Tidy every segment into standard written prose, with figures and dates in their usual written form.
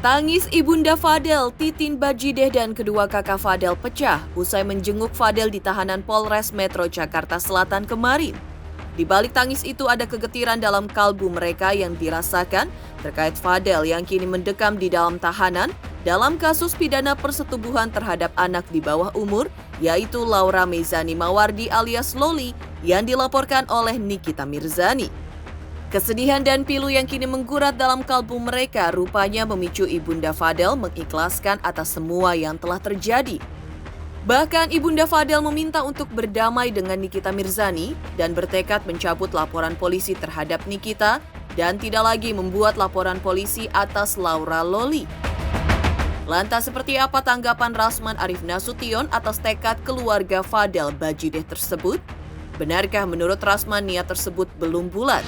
Tangis Ibunda Fadel, Titin Bajideh dan kedua kakak Fadel pecah usai menjenguk Fadel di tahanan Polres Metro Jakarta Selatan kemarin. Di balik tangis itu ada kegetiran dalam kalbu mereka yang dirasakan terkait Fadel yang kini mendekam di dalam tahanan dalam kasus pidana persetubuhan terhadap anak di bawah umur, yaitu Laura Mezani Mawardi alias Loli yang dilaporkan oleh Nikita Mirzani. Kesedihan dan pilu yang kini menggurat dalam kalbu mereka rupanya memicu Ibunda Fadel mengikhlaskan atas semua yang telah terjadi. Bahkan Ibunda Fadel meminta untuk berdamai dengan Nikita Mirzani dan bertekad mencabut laporan polisi terhadap Nikita dan tidak lagi membuat laporan polisi atas Laura Loli. Lantas seperti apa tanggapan Rasman Arif Nasution atas tekad keluarga Fadel Bajideh tersebut? Benarkah menurut Rasman niat tersebut belum bulat?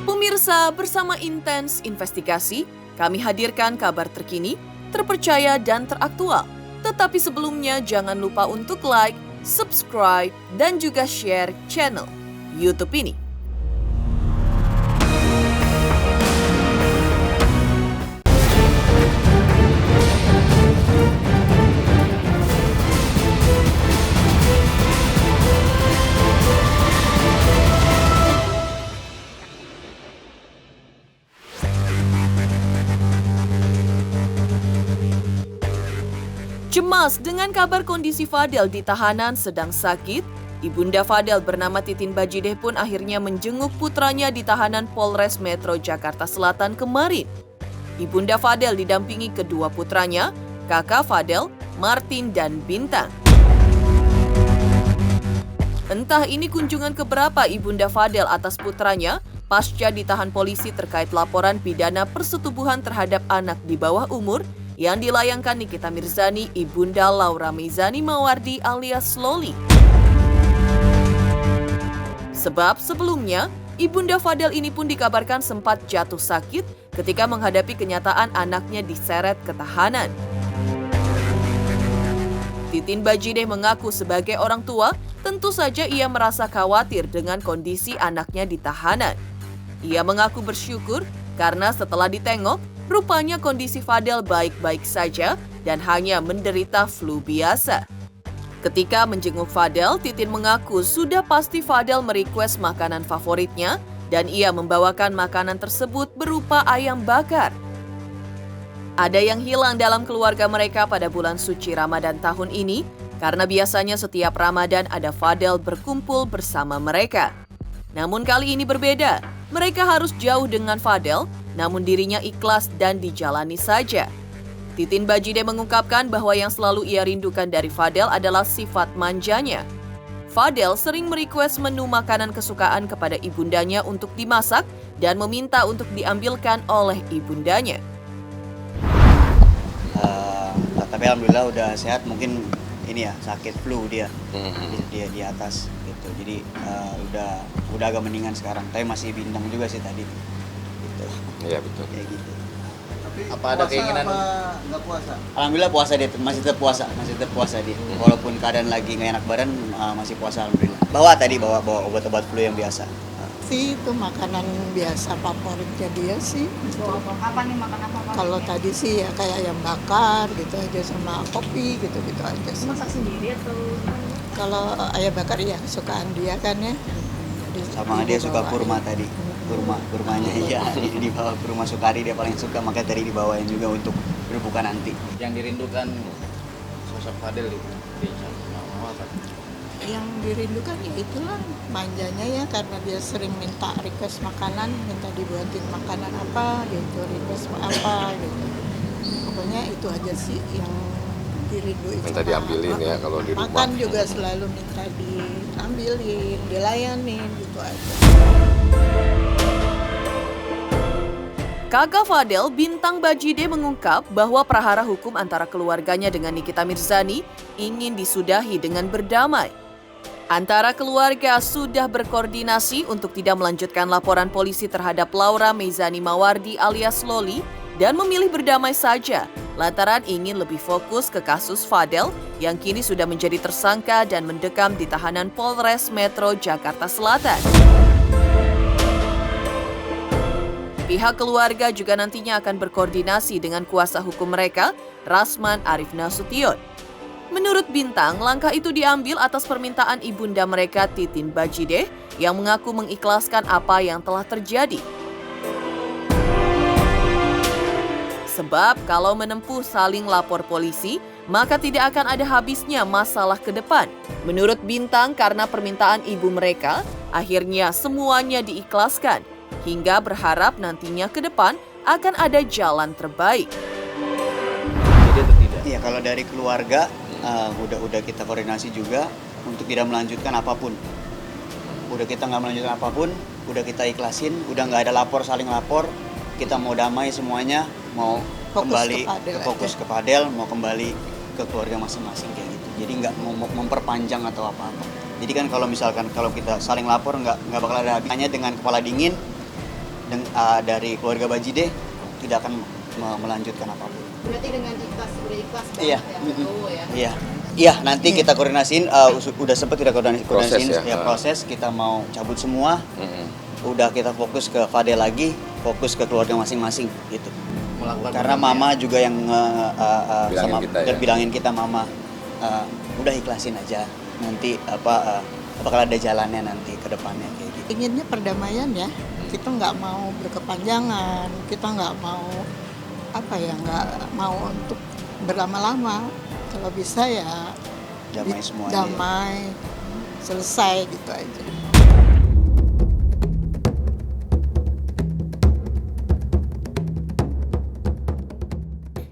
Pemirsa, bersama Intens Investigasi, kami hadirkan kabar terkini, terpercaya dan teraktual. Tetapi sebelumnya jangan lupa untuk like, subscribe, dan juga share channel YouTube ini. Cemas dengan kabar kondisi Fadel di tahanan sedang sakit, Ibunda Fadel bernama Titin Bajideh pun akhirnya menjenguk putranya di tahanan Polres Metro Jakarta Selatan kemarin. Ibunda Fadel didampingi kedua putranya, kakak Fadel, Martin dan Bintang. Entah ini kunjungan keberapa Ibunda Fadel atas putranya pasca ditahan polisi terkait laporan pidana persetubuhan terhadap anak di bawah umur yang dilayangkan Nikita Mirzani, Ibunda Laura Mezani Mawardi alias Loli. Sebab sebelumnya, Ibunda Fadel ini pun dikabarkan sempat jatuh sakit ketika menghadapi kenyataan anaknya diseret ke tahanan. Titin Bajideh mengaku sebagai orang tua, tentu saja ia merasa khawatir dengan kondisi anaknya di tahanan. Ia mengaku bersyukur karena setelah ditengok, rupanya kondisi Fadel baik-baik saja dan hanya menderita flu biasa. Ketika menjenguk Fadel, Titin mengaku sudah pasti Fadel merequest makanan favoritnya dan ia membawakan makanan tersebut berupa ayam bakar. Ada yang hilang dalam keluarga mereka pada bulan suci Ramadan tahun ini karena biasanya setiap Ramadan ada Fadel berkumpul bersama mereka. Namun kali ini berbeda, mereka harus jauh dengan Fadel, namun dirinya ikhlas dan dijalani saja. Titin Bajideh mengungkapkan bahwa yang selalu ia rindukan dari Fadel adalah sifat manjanya. Fadel sering merequest menu makanan kesukaan kepada ibundanya untuk dimasak dan meminta untuk diambilkan oleh ibundanya. Tapi alhamdulillah udah sehat, mungkin ini ya sakit flu dia di atas gitu. Jadi udah agak mendingan sekarang. Tapi masih bindang juga sih tadi. Iya betul. Kayak gitu. Tapi apa ada keinginan? Nggak puasa? Alhamdulillah puasa dia, masih tetap puasa dia. Walaupun keadaan lagi nggak enak badan, masih puasa alhamdulillah. Bawa obat-obat flu yang biasa. Itu makanan biasa favoritnya dia sih. Apa nih makan apa? Kalau tadi sih ya kayak ayam bakar gitu aja sama kopi gitu aja sih. Masak sendiri atau? Kalau ayam bakar ya kesukaan dia kan ya. Sama dia suka kurma tadi. Kurmanya ya dibawa ke rumah Sukari, dia paling suka, makanya tadi dibawain juga untuk berbuka nanti. Yang dirindukan sosok Fadel di apa? Yang dirindukan ya itulah manjanya ya, karena dia sering minta request makanan, minta dibuatin makanan apa gitu, request apa gitu. Pokoknya itu aja sih yang dirinduin. Minta diambilin ya kalau di rumah. Makan juga selalu minta diambilin, dilayanin gitu aja. Kakak Fadel, Bintang Bajideh mengungkap bahwa prahara hukum antara keluarganya dengan Nikita Mirzani ingin disudahi dengan berdamai. Antara keluarga sudah berkoordinasi untuk tidak melanjutkan laporan polisi terhadap Laura Mezani Mawardi alias Loli dan memilih berdamai saja lantaran ingin lebih fokus ke kasus Fadel yang kini sudah menjadi tersangka dan mendekam di tahanan Polres Metro Jakarta Selatan. Pihak keluarga juga nantinya akan berkoordinasi dengan kuasa hukum mereka, Rasman Arif Nasution. Menurut Bintang, langkah itu diambil atas permintaan ibunda mereka Titin Bajideh yang mengaku mengikhlaskan apa yang telah terjadi. Sebab kalau menempuh saling lapor polisi, maka tidak akan ada habisnya masalah ke depan. Menurut Bintang, karena permintaan ibu mereka, akhirnya semuanya diikhlaskan, hingga berharap nantinya ke depan akan ada jalan terbaik. Jadi atau tidak? Iya, kalau dari keluarga udah kita koordinasi juga untuk tidak melanjutkan apapun. Udah kita nggak melanjutkan apapun, udah kita ikhlasin, udah nggak ada saling lapor. Kita mau damai semuanya, mau fokus ke padel, mau kembali ke keluarga masing-masing kayak gitu. Jadi nggak mau memperpanjang atau apa-apa. Jadi kan kalau misalkan kita saling lapor nggak bakal ada habisnya. Dengan kepala dingin dari keluarga Bajideh tidak akan melanjutkan apapun. Berarti dengan ikhlas, udah ikhlas banget Iya. ya? Oh, ya. Iya, nanti kita koordinasiin, udah sempat kita koordinasiin proses, kita mau cabut semua. Udah kita fokus ke Fadel lagi, fokus ke keluarga masing-masing gitu. Karena mama juga yang bilangin kita mama, udah ikhlasin aja. Nanti bakal ada jalannya nanti ke depannya kayak gitu. Inginnya perdamaian ya. Kita nggak mau berkepanjangan, kita nggak mau nggak mau untuk berlama-lama. Kalau bisa ya Damai semuanya. damai, selesai gitu aja.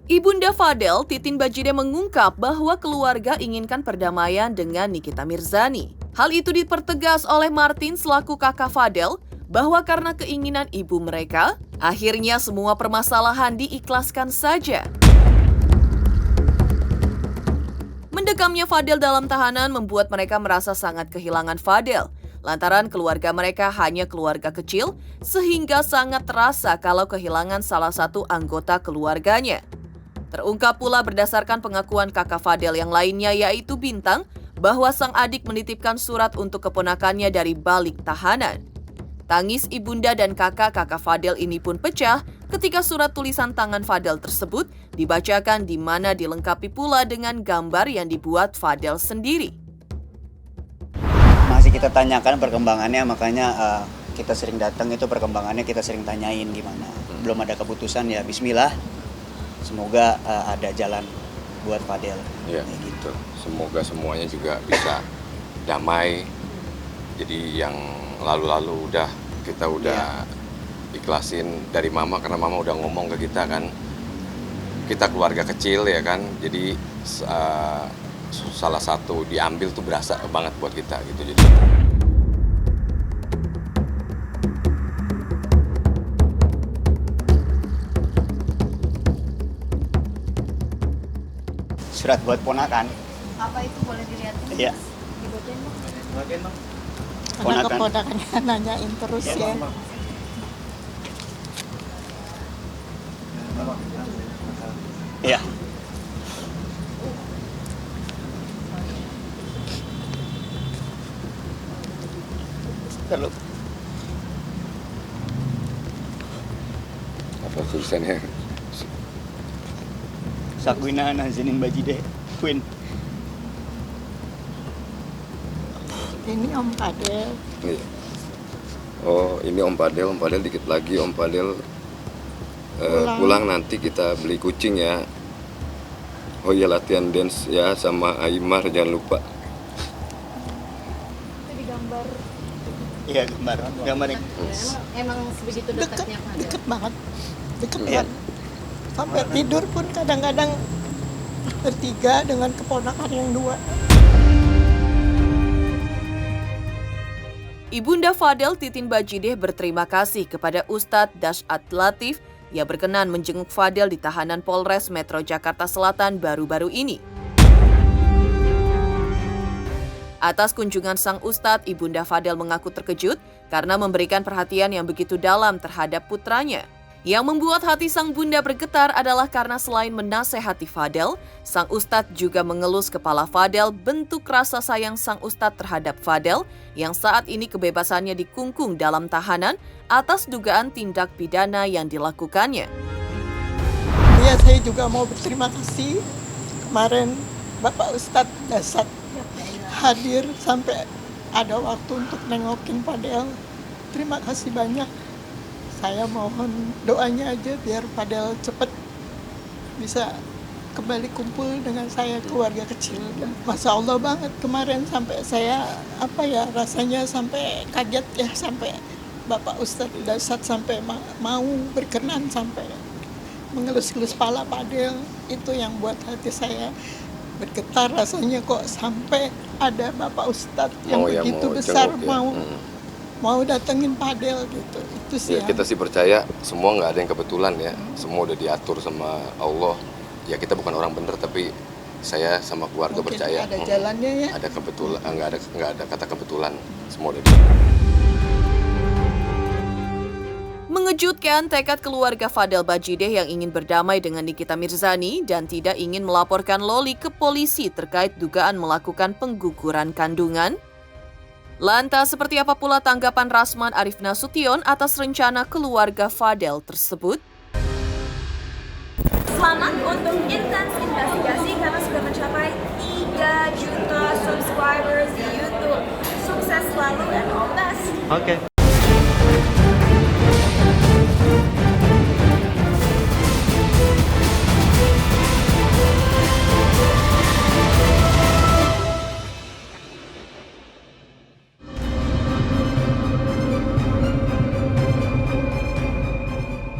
Ibunda Fadel, Titin Bajideh mengungkap bahwa keluarga inginkan perdamaian dengan Nikita Mirzani. Hal itu dipertegas oleh Martin selaku kakak Fadel bahwa karena keinginan ibu mereka, akhirnya semua permasalahan diikhlaskan saja. Mendekamnya Fadel dalam tahanan membuat mereka merasa sangat kehilangan Fadel, lantaran keluarga mereka hanya keluarga kecil, sehingga sangat terasa kalau kehilangan salah satu anggota keluarganya. Terungkap pula berdasarkan pengakuan kakak Fadel yang lainnya yaitu Bintang, bahwa sang adik menitipkan surat untuk keponakannya dari balik tahanan. Tangis ibunda dan kakak-kakak Fadel ini pun pecah ketika surat tulisan tangan Fadel tersebut dibacakan di mana dilengkapi pula dengan gambar yang dibuat Fadel sendiri. Masih kita tanyakan perkembangannya, makanya kita sering datang itu perkembangannya kita sering tanyain gimana. Belum ada keputusan ya bismillah. Semoga ada jalan buat Fadel. Iya, gitu. gitu. Semoga semuanya juga bisa damai. Jadi yang lalu-lalu kita udah ikhlasin dari mama, karena mama udah ngomong ke kita kan. Kita keluarga kecil ya kan. Jadi salah satu diambil tuh berasa banget buat kita gitu. Jadi Surat buat ponakan. Apa itu boleh dilihat? Iya. Dibacain dong. Karena keponakannya nanyain terus ya. Iya. Terlalu apa tulisannya? Sakwina Nazanin Bajideh, Queen. Ini Om Fadel. Iya. Oh, ini Om Fadel dikit lagi Om Fadel pulang nanti kita beli kucing ya. Oh iya, latihan dance ya sama Aimar, jangan lupa. Itu digambar. Iya, gambar yang Emang sebegitu Deket, dekatnya Fadel. deket banget. Deket Iya. banget. Sampai tidur pun kadang-kadang bertiga dengan keponakan yang dua. Ibunda Fadel, Titin Bajideh berterima kasih kepada Ustadz Dasyat Latif yang berkenan menjenguk Fadel di tahanan Polres Metro Jakarta Selatan baru-baru ini. Atas kunjungan sang Ustadz, Ibunda Fadel mengaku terkejut karena memberikan perhatian yang begitu dalam terhadap putranya. Yang membuat hati sang bunda bergetar adalah karena selain menasehati Fadel, sang ustadz juga mengelus kepala Fadel bentuk rasa sayang sang ustadz terhadap Fadel yang saat ini kebebasannya dikungkung dalam tahanan atas dugaan tindak pidana yang dilakukannya. Ya, saya juga mau berterima kasih kemarin Bapak Ustadz Dasat hadir sampai ada waktu untuk nengokin Fadel. Terima kasih banyak. Saya mohon doanya aja biar Fadel cepat bisa kembali kumpul dengan saya keluarga kecil. Masya Allah banget kemarin sampai saya rasanya sampai kaget ya, sampai Bapak Ustadz Dasat sampai mau berkenan sampai mengelus-elus kepala Fadel. Itu yang buat hati saya bergetar rasanya, kok sampai ada Bapak Ustadz yang begitu besar mau datengin Fadel gitu. Itu sih ya, kita sih percaya semua nggak ada yang kebetulan ya, semua udah diatur sama Allah. Ya kita bukan orang bener, tapi saya sama keluarga mungkin percaya ada jalannya ya. ada kebetulan, nggak ada kata kebetulan, semua udah diatur. Mengejutkan tekad keluarga Fadel Bajideh yang ingin berdamai dengan Nikita Mirzani dan tidak ingin melaporkan Loli ke polisi terkait dugaan melakukan pengguguran kandungan. Lantas, seperti apa pula tanggapan Rasman Arif Nasution atas rencana keluarga Fadel tersebut? Selamat untuk Intens Investigasi karena sudah mencapai 3 juta subscribers di YouTube. Sukses selalu and all the best. Oke.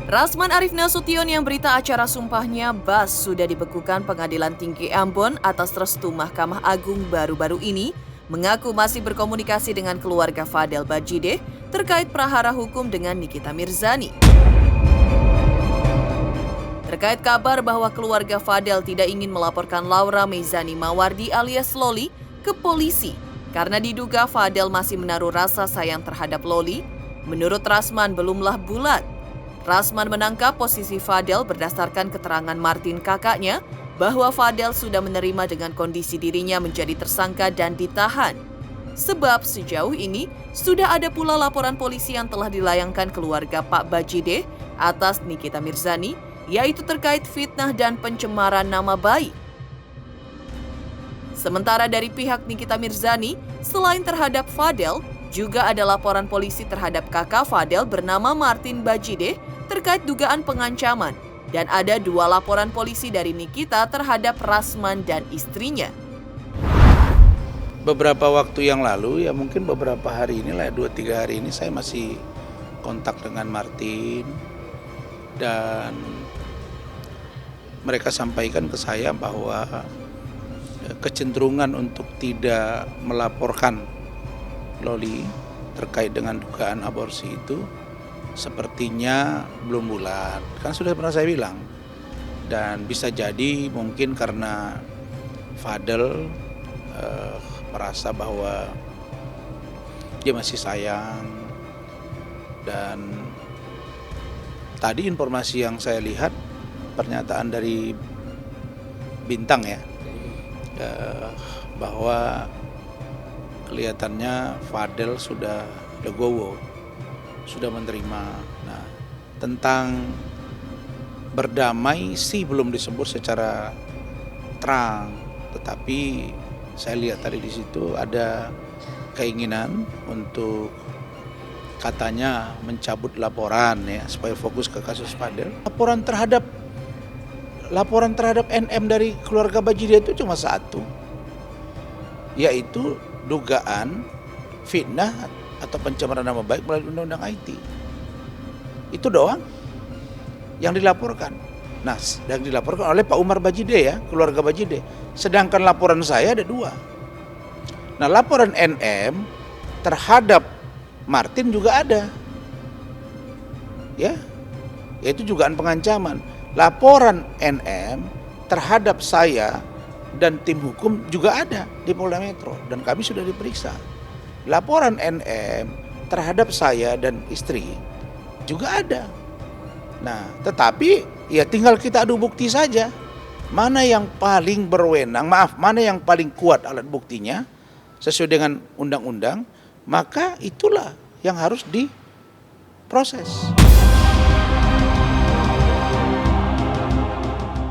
Rasman Arif Nasution yang berita acara sumpahnya bas sudah dibekukan Pengadilan Tinggi Ambon atas restu Mahkamah Agung baru-baru ini, mengaku masih berkomunikasi dengan keluarga Fadel Bajideh terkait prahara hukum dengan Nikita Mirzani. Terkait kabar bahwa keluarga Fadel tidak ingin melaporkan Laura Meizani Mawardi alias Loli ke polisi karena diduga Fadel masih menaruh rasa sayang terhadap Loli, menurut Rasman belumlah bulat. Rasman menangkap posisi Fadel berdasarkan keterangan Martin kakaknya bahwa Fadel sudah menerima dengan kondisi dirinya menjadi tersangka dan ditahan. Sebab sejauh ini sudah ada pula laporan polisi yang telah dilayangkan keluarga Pak Bajideh atas Nikita Mirzani, yaitu terkait fitnah dan pencemaran nama baik. Sementara dari pihak Nikita Mirzani, selain terhadap Fadel, juga ada laporan polisi terhadap kakak Fadel bernama Martin Bajideh terkait dugaan pengancaman, dan ada 2 laporan polisi dari Nikita terhadap Rasman dan istrinya. Beberapa waktu yang lalu, ya mungkin beberapa hari inilah, 2-3 hari ini saya masih kontak dengan Martin, dan mereka sampaikan ke saya bahwa kecenderungan untuk tidak melaporkan Loli terkait dengan dugaan aborsi itu sepertinya belum bulat. Kan sudah pernah saya bilang. Dan bisa jadi mungkin karena Fadel merasa bahwa dia masih sayang. Dan tadi informasi yang saya lihat, pernyataan dari Bintang ya, bahwa kelihatannya Fadel sudah legowo, sudah menerima. Nah, tentang berdamai sih belum disebut secara terang, tetapi saya lihat tadi di situ ada keinginan untuk katanya mencabut laporan ya supaya fokus ke kasus Fadel. Laporan terhadap NM dari keluarga Bajideh itu cuma satu, yaitu dugaan fitnah atau pencemaran nama baik melalui undang-undang IT. Itu doang yang dilaporkan. Nah, yang dilaporkan oleh Pak Umar Bajideh ya, keluarga Bajideh. Sedangkan laporan saya ada 2. Nah, laporan NM terhadap Martin juga ada. Ya, yaitu dugaan pengancaman. Laporan NM terhadap saya dan tim hukum juga ada di Polda Metro dan kami sudah diperiksa. Laporan NM terhadap saya dan istri juga ada. Nah, tetapi ya tinggal kita adu bukti saja. Mana yang paling berwenang, mana yang paling kuat alat buktinya sesuai dengan undang-undang, maka itulah yang harus diproses.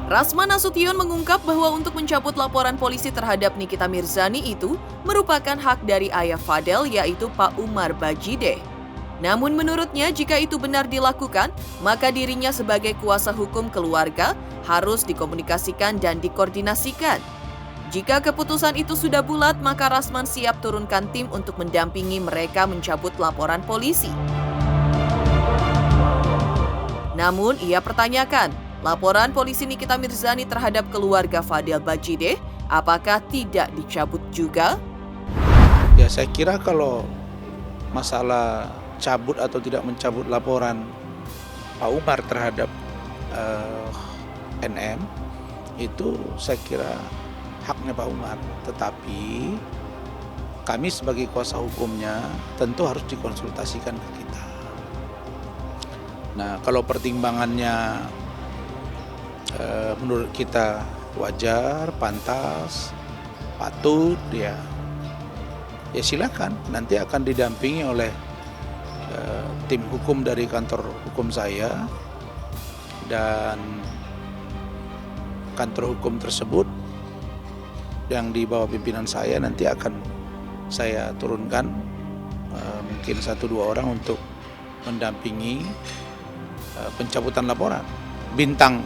Rasman Nasution mengungkap bahwa untuk mencabut laporan polisi terhadap Nikita Mirzani itu merupakan hak dari ayah Fadel, yaitu Pak Umar Bajide. Namun menurutnya jika itu benar dilakukan, maka dirinya sebagai kuasa hukum keluarga harus dikomunikasikan dan dikoordinasikan. Jika keputusan itu sudah bulat, maka Rasman siap turunkan tim untuk mendampingi mereka mencabut laporan polisi. Namun ia pertanyakan, laporan polisi Nikita Mirzani terhadap keluarga Fadel Bajide apakah tidak dicabut juga? Ya saya kira kalau masalah cabut atau tidak mencabut laporan Pak Umar terhadap NM itu saya kira haknya Pak Umar. Tetapi kami sebagai kuasa hukumnya tentu harus dikonsultasikan ke kita. Nah kalau pertimbangannya menurut kita wajar, pantas, patut, ya silakan. Nanti akan didampingi oleh tim hukum dari kantor hukum saya, dan kantor hukum tersebut yang di bawah pimpinan saya nanti akan saya turunkan mungkin 1-2 orang untuk mendampingi pencabutan laporan. Bintang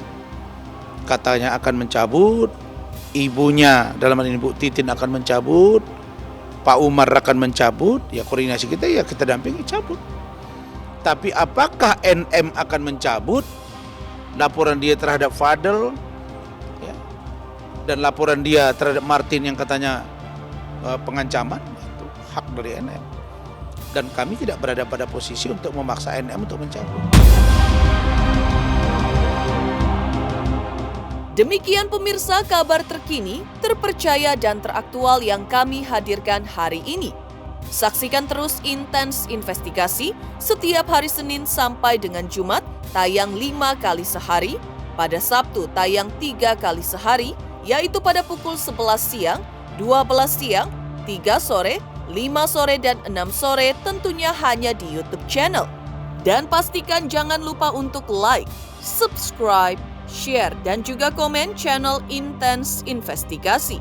katanya akan mencabut, ibunya dalam hal ini Bu Titin akan mencabut, Pak Umar akan mencabut, ya koordinasi kita ya kita dampingi cabut. Tapi apakah NM akan mencabut laporan dia terhadap Fadel ya, dan laporan dia terhadap Martin yang katanya pengancaman, itu hak dari NM. Dan kami tidak berada pada posisi untuk memaksa NM untuk mencabut. Demikian pemirsa kabar terkini, terpercaya dan teraktual yang kami hadirkan hari ini. Saksikan terus Intens Investigasi setiap hari Senin sampai dengan Jumat tayang 5 kali sehari, pada Sabtu tayang 3 kali sehari, yaitu pada pukul 11 siang, 12 siang, 3 sore, 5 sore, dan 6 sore tentunya hanya di YouTube channel. Dan pastikan jangan lupa untuk like, subscribe, share, dan juga komen channel Intens Investigasi.